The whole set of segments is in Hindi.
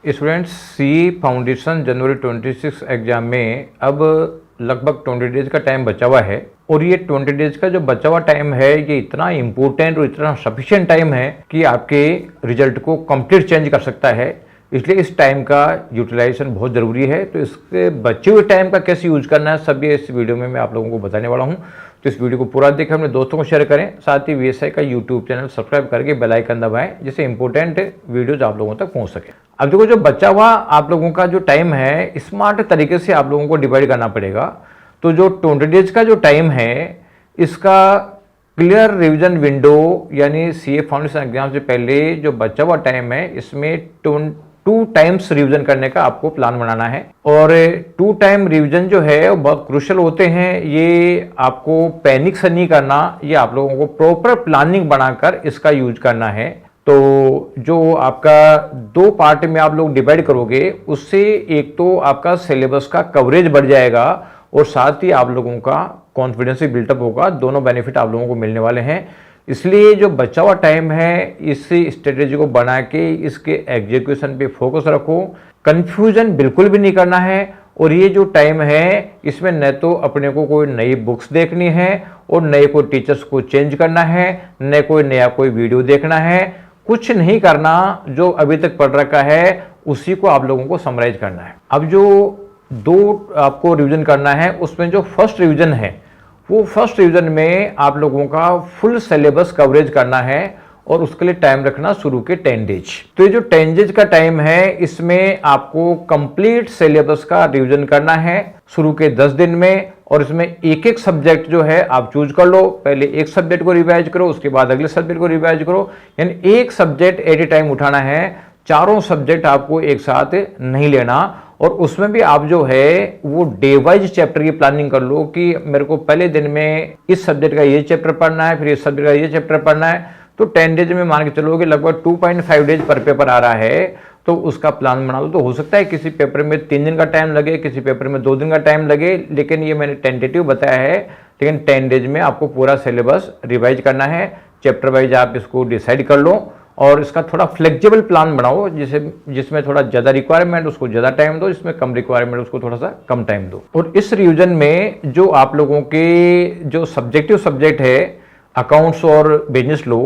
स्टूडेंट्स, सी फाउंडेशन जनवरी 26 एग्जाम में अब लगभग 20 डेज का टाइम बचा हुआ है और ये 20 डेज का जो बचा हुआ टाइम है ये इतना इम्पोर्टेंट और इतना सफिशिएंट टाइम है कि आपके रिजल्ट को कंप्लीट चेंज कर सकता है। इसलिए इस टाइम का यूटिलाइजेशन बहुत ज़रूरी है। तो इसके बचे हुए टाइम का कैसे यूज करना है सब ये इस वीडियो में मैं आप लोगों को बताने वाला हूँ। तो इस वीडियो को पूरा देखें, अपने दोस्तों को शेयर करें, साथ ही वीएसआई का यूट्यूब चैनल सब्सक्राइब करके बेल आइकन दबाएं जिससे इंपॉर्टेंट वीडियोज आप लोगों तक पहुँच सके। अब देखो, जो बचा हुआ आप लोगों का जो टाइम है स्मार्ट तरीके से आप लोगों को डिवाइड करना पड़ेगा। तो जो 20 डेज का जो टाइम है इसका क्लियर रिवीजन विंडो यानी सीए फाउंडेशन एग्जाम से पहले जो बचा हुआ टाइम है इसमें 2 टाइम्स रिवीजन करने का आपको प्लान बनाना है। और 2 टाइम रिवीजन जो है वो बहुत क्रूशियल होते हैं। ये आपको पैनिक से नहीं करना, ये आप लोगों को प्रॉपर प्लानिंग बनाकर इसका यूज करना है। तो जो आपका 2 पार्ट में आप लोग डिवाइड करोगे उससे एक तो आपका सिलेबस का कवरेज बढ़ जाएगा और साथ ही आप लोगों का कॉन्फिडेंस भी बिल्टअप होगा। दोनों बेनिफिट आप लोगों को मिलने वाले हैं। इसलिए जो बचा हुआ टाइम है इसी स्ट्रेटेजी को बना के इसके एग्जीक्यूशन पे फोकस रखो। कंफ्यूजन बिल्कुल भी नहीं करना है। और ये जो टाइम है इसमें न तो अपने को कोई नई बुक्स देखनी है और नए कोई टीचर्स को चेंज करना है, न कोई नया कोई वीडियो देखना है, कुछ नहीं करना। जो अभी तक पढ़ रखा है उसी को आप लोगों को समराइज करना है। अब जो 2 आपको रिवीजन करना है उसमें जो फर्स्ट रिवीजन है वो फर्स्ट रिवीजन में आप लोगों का फुल सिलेबस कवरेज करना है और उसके लिए टाइम रखना शुरू के 10 डेज। तो ये जो 10 डेज का टाइम है इसमें आपको कंप्लीट सिलेबस का रिवीजन करना है शुरू के 10 दिन में। और इसमें एक सब्जेक्ट जो है आप चूज कर लो। पहले एक सब्जेक्ट को रिवाइज करो, उसके बाद अगले सब्जेक्ट को रिवाइज करो। यानी एक सब्जेक्ट एट ए टाइम उठाना है, चारों सब्जेक्ट आपको एक साथ नहीं लेना। और उसमें भी आप जो है वो डे वाइज चैप्टर की प्लानिंग कर लो कि मेरे को पहले दिन में इस सब्जेक्ट का ये चैप्टर पढ़ना है, फिर इस सब्जेक्ट का ये चैप्टर पढ़ना है। तो 10 डेज में मान के चलो कि लगभग 2.5 डेज पर पेपर आ रहा है। तो उसका प्लान बना लो। तो हो सकता है किसी पेपर में 3 दिन का टाइम लगे, किसी पेपर में 2 दिन का टाइम लगे, लेकिन ये मैंने टेंटेटिव बताया है। लेकिन 10 डेज में आपको पूरा सिलेबस रिवाइज करना है। चैप्टर वाइज आप इसको डिसाइड कर लो और इसका थोड़ा फ्लेक्सिबल प्लान बनाओ जिसमें थोड़ा ज़्यादा रिक्वायरमेंट उसको ज़्यादा टाइम दो, जिसमें कम रिक्वायरमेंट उसको थोड़ा सा कम टाइम दो। और इस रिवीजन में जो आप लोगों के जो सब्जेक्टिव सब्जेक्ट है अकाउंट्स और बिजनेस लॉ,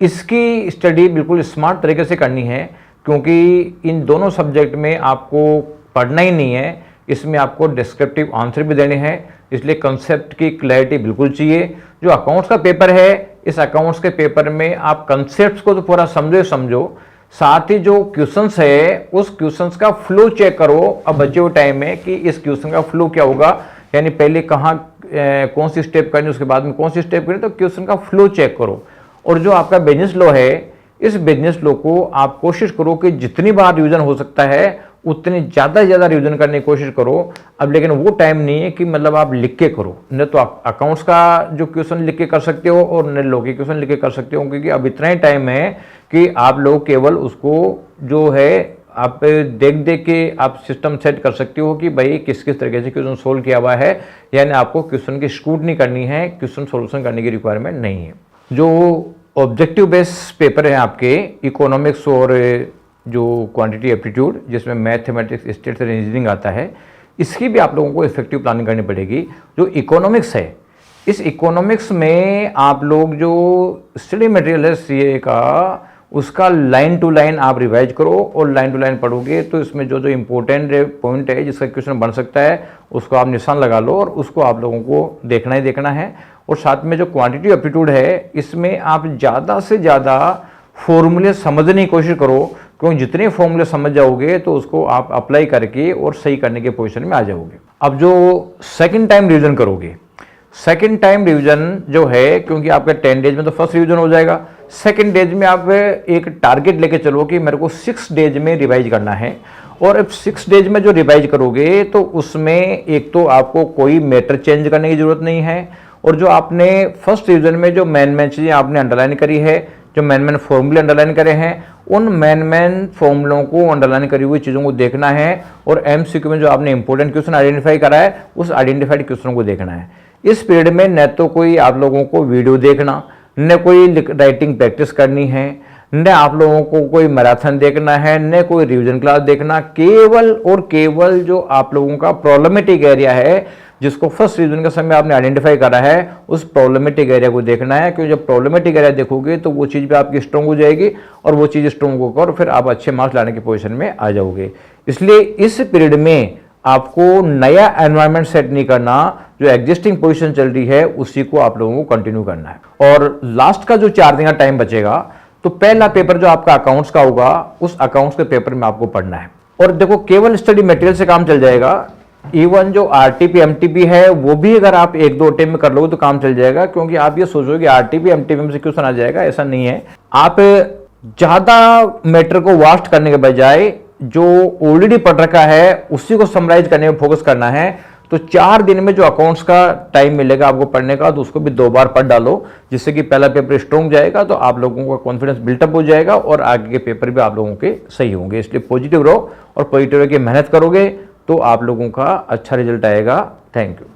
इसकी स्टडी बिल्कुल स्मार्ट तरीके से करनी है क्योंकि इन दोनों सब्जेक्ट में आपको पढ़ना ही नहीं है, इसमें आपको डिस्क्रिप्टिव आंसर भी देने हैं। इसलिए कंसेप्ट की क्लैरिटी बिल्कुल चाहिए। जो अकाउंट्स का पेपर है इस अकाउंट्स के पेपर में आप कंसेप्ट्स को तो पूरा समझो, साथ ही जो क्वेश्चंस है उस क्वेश्चंस का फ्लो चेक करो। अब बचे हुए टाइम में कि इस क्वेश्चन का फ्लो क्या होगा, यानी पहले कहाँ कौन सी स्टेप करनी, उसके बाद में कौन सी स्टेप करनी, तो क्वेश्चन का फ्लो चेक करो। और जो आपका बिजनेस लॉ है इस बिजनेस लॉ को आप कोशिश करो कि जितनी बार रिवीजन हो सकता है उतनी ज़्यादा रिवीजन करने की कोशिश करो। अब लेकिन वो टाइम नहीं है कि मतलब आप लिख के करो, न तो आप अकाउंट्स का जो क्वेश्चन लिख के कर सकते हो और न लॉ के क्वेश्चन लिख के कर सकते हो, क्योंकि अब इतना ही टाइम है कि आप लोग केवल उसको जो है आप देख के आप सिस्टम सेट कर सकते हो कि भाई किस किस तरीके से क्वेश्चन सोल्व किया हुआ है। यानी आपको क्वेश्चन की स्क्रूटनी करनी है, क्वेश्चन सोल्यूशन करने की रिक्वायरमेंट नहीं है। जो ऑब्जेक्टिव बेस्ड पेपर है आपके इकोनॉमिक्स और जो क्वांटिटी एप्टीट्यूड जिसमें मैथमेटिक्स स्टेट्स और इंजीनियरिंग आता है, इसकी भी आप लोगों को इफेक्टिव प्लानिंग करनी पड़ेगी। जो इकोनॉमिक्स है इस इकोनॉमिक्स में आप लोग जो स्टडी मटेरियल है सीए का उसका लाइन टू लाइन आप रिवाइज करो और लाइन टू लाइन पढ़ोगे तो इसमें जो इंपॉर्टेंट पॉइंट है जिसका क्वेश्चन बन सकता है उसको आप निशान लगा लो और उसको आप लोगों को देखना ही देखना है। और साथ में जो क्वांटिटी एप्टीट्यूड है इसमें आप ज़्यादा से ज़्यादा फॉर्मूले समझने की कोशिश करो, क्योंकि जितने फॉर्मूले समझ जाओगे तो उसको आप अप्लाई करके और सही करने के पोजीशन में आ जाओगे। अब जो सेकंड टाइम रिवीजन करोगे, सेकंड टाइम रिवीजन जो है, क्योंकि आपका 10 डेज में तो फर्स्ट रिवीजन हो जाएगा, सेकंड डेज में आप एक टारगेट लेके चलो कि मेरे को 6 डेज में रिवाइज करना है। और अब 6 डेज में जो रिवाइज करोगे तो उसमें एक तो आपको कोई मैटर चेंज करने की जरूरत नहीं है। और जो आपने फर्स्ट रिवीजन में जो मेन चीज़ें आपने अंडरलाइन करी है, जो मेन फॉर्मूले अंडरलाइन करे हैं, उन मेन फॉर्मूलों को अंडरलाइन करी हुई चीज़ों को देखना है। और एमसीक्यू में जो आपने इंपॉर्टेंट क्वेश्चन आइडेंटिफाई करा है उस आइडेंटिफाइड क्वेश्चनों को देखना है। इस पीरियड में न तो कोई आप लोगों को वीडियो देखना, न कोई राइटिंग प्रैक्टिस करनी है, न आप लोगों को कोई मैराथन देखना है, न कोई रिवीजन क्लास देखना, केवल और केवल जो आप लोगों का प्रॉब्लमेटिक एरिया है, जिसको फर्स्ट रिवीजन के समय आपने आइडेंटिफाई करा है, उस प्रॉब्लमेटिक एरिया को देखना है। क्योंकि जब प्रॉब्लमेटिक एरिया देखोगे तो वो चीज़ भी आपकी स्ट्रॉन्ग हो जाएगी और वो चीज़ स्ट्रॉन्ग होकर फिर आप अच्छे मार्क्स लाने की पोजीशन में आ जाओगे। इसलिए इस पीरियड में आपको नया एनवायरनमेंट सेट नहीं करना, जो एग्जिस्टिंग पोजीशन चल रही है उसी को आप लोगों को कंटिन्यू करना है। और लास्ट का जो 4 दिन का टाइम बचेगा, तो पहला पेपर जो आपका अकाउंट्स का होगा, उस अकाउंट्स के पेपर में आपको पढ़ना है। और देखो, केवल स्टडी मटेरियल से काम चल जाएगा? इवन जो आरटीपी एमटीपी है वो भी अगर आप 1-2 अटेम्प्ट में कर लोगे तो काम चल जाएगा। क्योंकि आप ये सोचोगे कि आरटीपी एमटीपी में से क्वेश्चन आ जाएगा, ऐसा नहीं है। आप ज्यादा मैटर को वास्ट करने के बजाय जो ऑलरेडी पढ़ रखा है उसी को समराइज करने में फोकस करना है। तो 4 दिन में जो अकाउंट्स का टाइम मिलेगा आपको पढ़ने का, तो उसको भी 2 बार पढ़ डालो, जिससे कि पहला पेपर स्ट्रॉन्ग जाएगा, तो आप लोगों का कॉन्फिडेंस बिल्टअप हो जाएगा और आगे के पेपर भी आप लोगों के सही होंगे। इसलिए पॉजिटिव रहो और पॉजिटिव रह के मेहनत करोगे तो आप लोगों का अच्छा रिजल्ट आएगा। Thank you.